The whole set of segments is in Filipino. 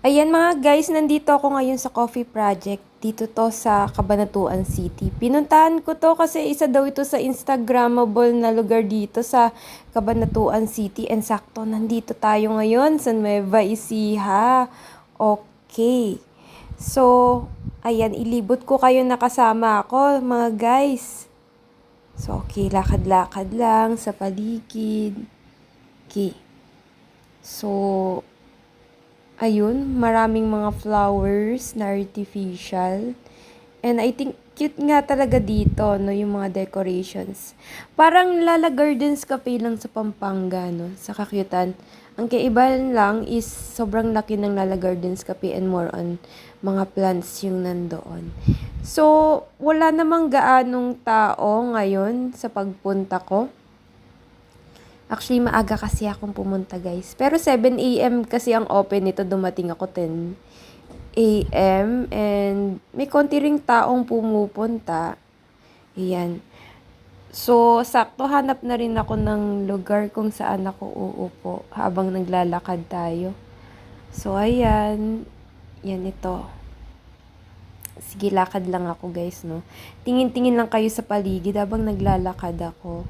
Ayan mga guys, nandito ako ngayon sa coffee project. Dito to sa Cabanatuan City. Pinuntahan ko to kasi isa daw ito sa Instagrammable na lugar dito sa Cabanatuan City. And sakto, nandito tayo ngayon sa Nueva Ecija. Okay. So, ayan, ilibot ko kayo nakasama ako mga guys. So, okay, lakad-lakad lang sa paligid. Okay. So, ayun, maraming mga flowers na artificial. And I think cute nga talaga dito, no, yung mga decorations. Parang Lala Gardens Cafe lang sa Pampanga, no, sa kakyutan. Ang kaibahan lang is sobrang laki ng Lala Gardens Cafe and more on mga plants yung nandoon. So, wala namang gaanong tao ngayon sa pagpunta ko. Actually, maaga kasi akong pumunta, guys. Pero 7 a.m. kasi ang open nito. Dumating ako 10 a.m. And may konti ring taong pumupunta. Ayan. So, sakto hanap na rin ako ng lugar kung saan ako uupo habang naglalakad tayo. So, ayan. Yan ito. Sige, lakad lang ako, guys, no? Tingin-tingin lang kayo sa paligid habang naglalakad ako.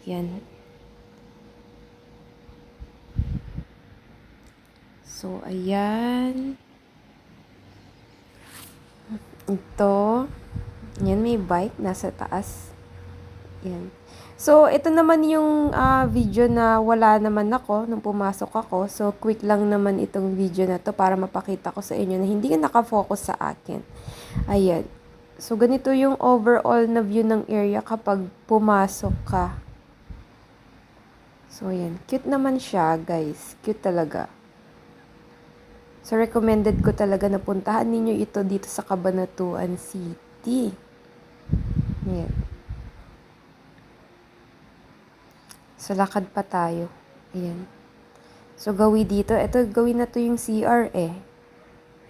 Yan. So, ayan. Ito. Yan, may bike. Nasa taas. Yan. So, ito naman yung video na wala naman ako nung pumasok ako. So, quick lang naman itong video na to para mapakita ko sa inyo na hindi nakafocus sa akin. Ayan. So, ganito yung overall na view ng area kapag pumasok ka. So, ayan. Cute naman siya, guys. Cute talaga. So, recommended ko talaga na puntahan ninyo ito dito sa Cabanatuan City. Ayan. So, lakad pa tayo. Ayan. So, gawin dito. Ito, gawin na to yung CR eh.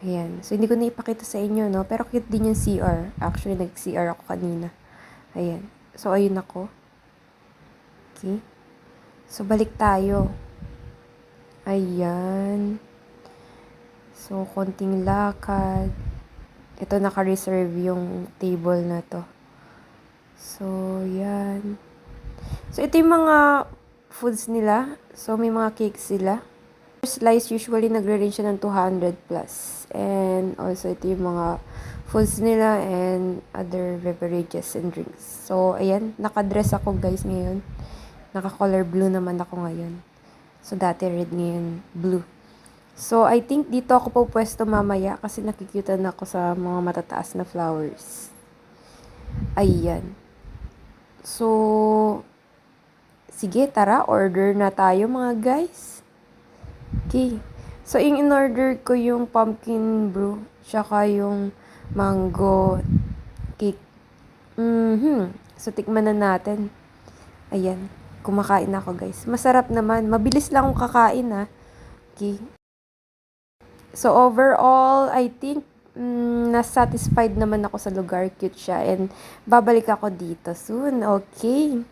Ayan. So, hindi ko na ipakita sa inyo, no? Pero cute din yung CR. Actually, nag-CR ako kanina. Ayan. So, ayun ako. Okay. So, balik tayo. Ayan. So, konting lakad. Ito, naka-reserve yung table na to. So, yan. So, ito yung mga foods nila. So, may mga cakes sila. Slice, usually, nagre-range siya ng 200 plus. And, also, ito yung mga foods nila and other beverages and drinks. So, ayan. Naka-dress ako, guys, ngayon. Naka-color blue naman ako ngayon. So, dati red, ngayon blue. So, I think dito ako po pwesto mamaya kasi nakikitan ako sa mga matataas na flowers. Ayan. So, sige, tara, order na tayo mga guys. Okay. So, in-order ko yung pumpkin brew, tsaka yung mango cake. So, tikman na natin. Ayan. Kumakain ako guys. Masarap naman. Mabilis lang akong kakain ha. Okay. So, overall, I think, na-satisfied naman ako sa lugar. Cute siya. And, babalik ako dito soon. Okay.